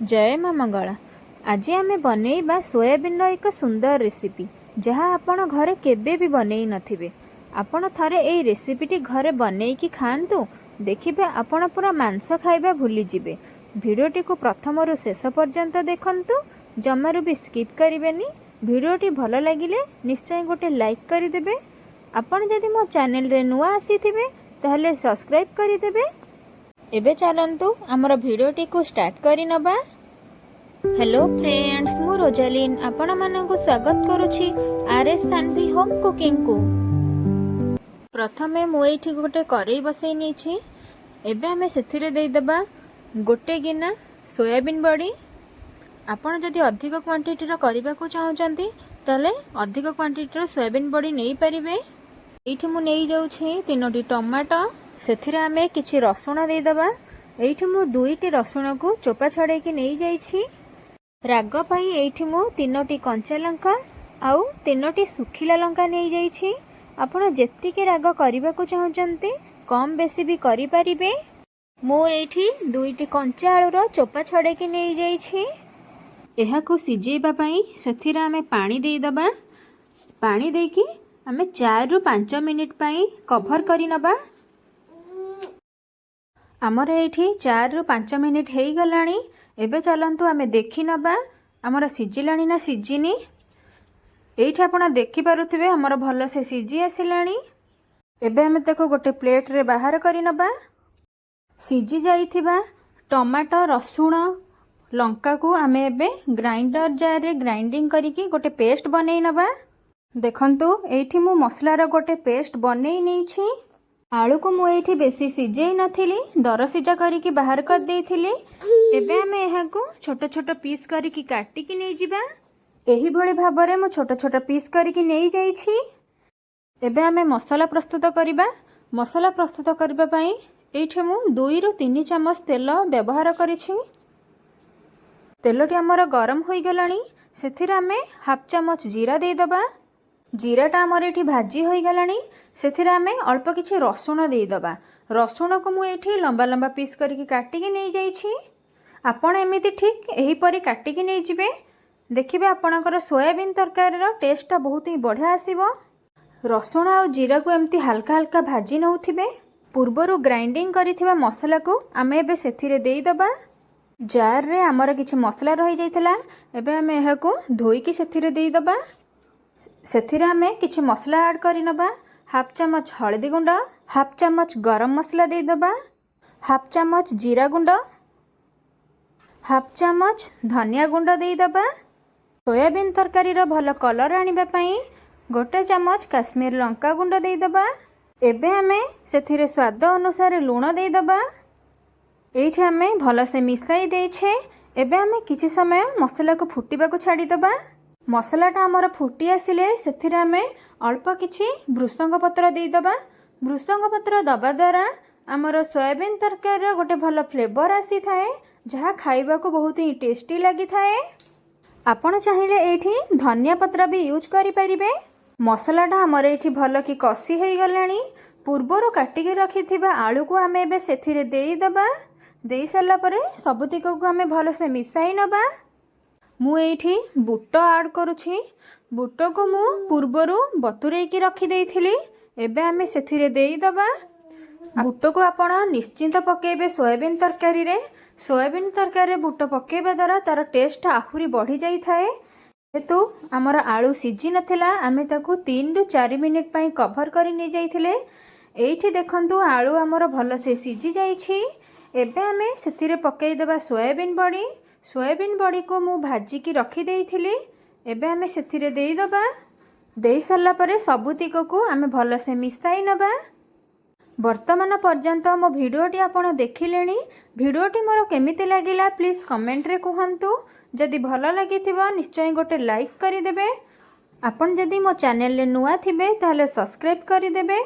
जय मां मंगला। आज आमे बनैबा सोयाबीन एक सुंदर रेसिपी जहाँ आपण घरे केबे भी बनई नथिबे। आपण थरे एई रेसिपीटी घरे बनई की खांतु, देखिबे आपण पूरा मांस खाइबा भूली जिबे। भिडियोटी को प्रथमरु शेष पर्यंत देखंतु, जमारु भी स्किप करिवेनी। भिडियोटी भल लागिले निश्चय गोटे लाइक करिदेबे। आपण जदि मो चैनल रे नुआ आसीथिबे ताहले सब्सक्राइब करिदेबे। एबे चलंतु आमर भिडियोटी को स्टार्ट करि नबा। हेलो फ्रेंड्स, मु रोजालिन आपण माननकु स्वागत करूछि आरएस सानवी होम कुकिंग को। प्रथमे मु एठी गोटे करेई बसई नेछि। एबे हमें सेथिरे देई दबा गोटे गिना सोयाबीन बड़ी। आपण जदि अधिक क्वांटिटी रो करिबा को चाहउचंती तले अधिक क्वांटिटी रो सोयाबीन बड़ी नेई परिबे। एठी मु नेई जाउछि 3टी टमाटो। सेथिरे हमें किछि रसुण देई दबा। एठी मु 2टी रसुण को चोपा छड़े के नेई जाइछि। राग पाई एठी मु 3टी कंचा लंका आउ 3टी सुखिला लंका नेई जाइछि। आपण जेतिके राग करिबा को चाहउचंती कम बेसी भी करि परिबे। मु एठी 2टी कंचा आलू रो चोपा छड़े के नेई जाइछि। एहा को सिजेबा पई सेथिरे हमें पानी देई दबा। पानी देकी हमें 4 रु 5 मिनिट पई कवर करि नबा। आमर एठी 4 रु 5 मिनिट हेई गलानी। एबे चलंतु आमे देखि नबा आमर सिजिलानी ना सिजिनी। एठी आपण देखि पारुथिबे हमर भलो से सिजी आसिलानी। एबे हमें देखो गोटे प्लेट रे बाहर करि नबा। सिजी जाइथिबा टमाटो रसुण लंका को आमे एबे ग्राइंडर जार रे ग्राइंडिंग करिकी गोटे पेस्ट बनै नबा। देखंतु एठी मु मसला रो गोटे पेस्ट बनै नेछि। आलू को मु एठी बेसी सिजेई नथिली, दर सिजा करिकी बाहर कर देइथिली। एबे हमें एहा को छोट छोट पीस करिकी काटिकी नै जिबा। एही भली भाबरे मु छोट छोट पीस करिकी नै जाइछि। एबे हमें मसाला प्रस्तुत करिबा। मसाला प्रस्तुत करबा पई एठी मु 2 रु 3 चम्मच तेल व्यवहार करिछि। तेलटी हमर गरम होई गलानी। सेथिरे हमें हाफ चम्मच जीरा देई दबा। जीराटा हमर एठी भाजी होई गलानी। सेथिरे हमें अल्प किछि रसुण देई दबा। रसुण को मु एठी लंबा लंबा पीस करिकी काटिकी नै जाइछि। आपण एमिति ठीक एही परी काटिकी नै जिबे। देखिबे आपणकर सोयाबीन तरकारी रो टेस्ट बहुत ही बढ़िया आसीबो। रसुण आ जीरा को एमती हल्का हल्का भाजी नउथिबे। पूर्वरु ग्राइंडिंग करिथिबा मसला को आमे एबे सेथिरे देई दबा। जार रे हमर किछि मसला रहि जाइतला। एबे हमें एहा को धोईकी सेथिरे देई दबा। सेथिरे हमें किछि मसला ऐड करि नबा। हाफ चम्मच हळदी गुंड, हाफ चम्मच गरम मसला देई दबा, हाफ चम्मच जीरा गुंड, हाफ चम्मच धनिया गुंड देई दबा। सोयाबीन तरकारी रो भलो कलर आनिबा पई गोटे चम्मच काश्मीर लंका गुंड देई दबा। एबे हमें सेथिरे स्वाद अनुसार लूण देई दबा। एठी हमें भलो से मिसाई देछे। एबे हमें किछि समय मसला को फुटीबा को छाडी दबा। मसलाटा हमर फुटी आसिले सेथिरे हमें अल्प किछि भृसंग पत्र देई दबा। भृसंग पत्र दबा द्वारा हमर सोयाबीन तरकारी रो गोटे भलो फ्लेवर आसी थाए, जहा खाइबा को बहुत ही टेस्टी लागि थाए। आपण चाहिले एठी धनिया पत्र भी यूज करि परिबे। मसलाटा हमर एठी भलो की कसी हेई गलानी। पूर्वरो काटिके रखिथिबा आलू को हमें एबे सेथिरे देई दबा। देई साला परे सबुतिक को हमें भलो से मिसाई नबा। मु एठी बुट ऐड करूछि। बुट को मु पूर्वरु बतुरेई की रखि देइथिली। एबे हमें सेथिरे देई दबा। बुट को आपण निश्चिंत पकेबे सोयाबीन तरकारी रे। सोयाबीन तरकारी रे बुट पकेबा द्वारा तार टेस्ट आहुरी बढ़ी जाई थाए। हेतु हमर आलू सिजी नथिला, आमे ताकू 3 रु 4 मिनिट पई कवर करि नै जाइथिले। एठी देखंतु आलू हमर भलो से सिजी जाइछि। एबे हमें सेथिरे पकेई देबा सोयाबीन बड़ी। सोयाबीन बड़ी को मु भाजी की रखी देइथिली। एबे हमें सेथिरे देई दबा। देई साला परे सबुतिक को आमे भलो से मिसाई नबा। वर्तमान पर्यंत मो भिडियोटी आपण देखिलेनी। भिडियोटी मोर केमिति लागिला प्लीज कमेंट रे कहंतु। जदि भलो लागिथिबो निश्चय गोटे लाइक करि देबे। आपण जदि मो चैनल रे नुआ थिबे ताहले सब्सक्राइब करि देबे।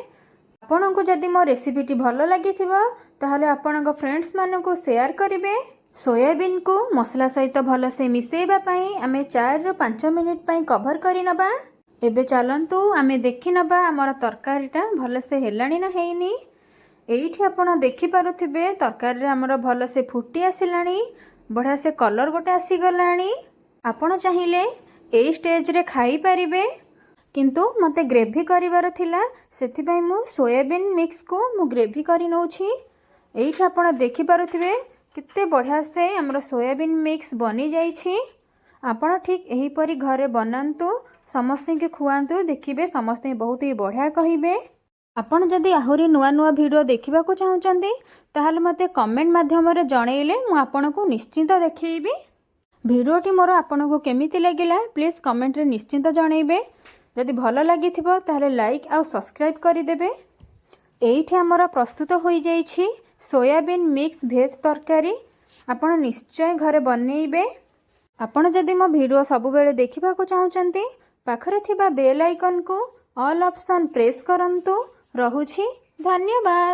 आपनको जदि मो रेसिपीटी भलो लागिथिबो ताहले आपणक फ्रेंड्स माननकु शेयर करिवे। सोयाबीन को मसला सहित भलो से मिसेबा पई आमे 4 रु 5 मिनिट पई कवर करि नबा। एबे चलंतु आमे देखि नबा हमर तरकारीटा भलो से हेलानी ना हेइनी। एठी आपण देखि पारुथिबे तरकारी रे हमर भलो से फुटी आसिलानी। ବଢ଼ିଆ ସେ କଲର୍ ଗୋଟେ ଆସିଗଲାଣି। ଆପଣ ଚାହିଁଲେ ଏଇ ଷ୍ଟେଜ୍ରେ ଖାଇପାରିବେ, କିନ୍ତୁ ମୋତେ ଗ୍ରେଭି କରିବାର ଥିଲା, ସେଥିପାଇଁ ମୁଁ ସୋୟାବିନ୍ ମିକ୍ସକୁ ମୁଁ ଗ୍ରେଭି କରି ନେଉଛି। ଏଇଠି ଆପଣ ଦେଖିପାରୁଥିବେ କେତେ ବଢ଼ିଆ ସେ ଆମର ସୋୟାବିନ୍ ମିକ୍ସ ବନିଯାଇଛି। ଆପଣ ଠିକ୍ ଏହିପରି ଘରେ ବନାନ୍ତୁ, ସମସ୍ତଙ୍କୁ ଖୁଆନ୍ତୁ, ଦେଖିବେ ସମସ୍ତେ ବହୁତ ହି ବଢ଼ିଆ କହିବେ। ଆପଣ ଯଦି ଆହୁରି ନୂଆ ନୂଆ ଭିଡ଼ିଓ ଦେଖିବାକୁ ଚାହୁଁଛନ୍ତି ତାହେଲେ ମୋତେ କମେଣ୍ଟ ମାଧ୍ୟମରେ ଜଣେଇଲେ ମୁଁ ଆପଣଙ୍କୁ ନିଶ୍ଚିନ୍ତ ଦେଖେଇବି। ଭିଡ଼ିଓଟି ମୋର ଆପଣଙ୍କୁ କେମିତି ଲାଗିଲା ପ୍ଲିଜ୍ କମେଣ୍ଟରେ ନିଶ୍ଚିନ୍ତ ଜଣେଇବେ। ଯଦି ଭଲ ଲାଗିଥିବ ତାହେଲେ ଲାଇକ୍ ଆଉ ସବସ୍କ୍ରାଇବ୍ କରିଦେବେ। ଏଇଠି ଆମର ପ୍ରସ୍ତୁତ ହୋଇଯାଇଛି ସୋୟାବିନ୍ ମିକ୍ସ ଭେଜ୍ ତରକାରୀ। ଆପଣ ନିଶ୍ଚୟ ଘରେ ବନେଇବେ। ଆପଣ ଯଦି ମୋ ଭିଡ଼ିଓ ସବୁବେଳେ ଦେଖିବାକୁ ଚାହୁଁଛନ୍ତି ପାଖରେ ଥିବା ବେଲ୍ ଆଇକନ୍କୁ ଅଲ୍ ଅପସନ୍ ପ୍ରେସ୍ କରନ୍ତୁ। ରହୁଛି, ଧନ୍ୟବାଦ।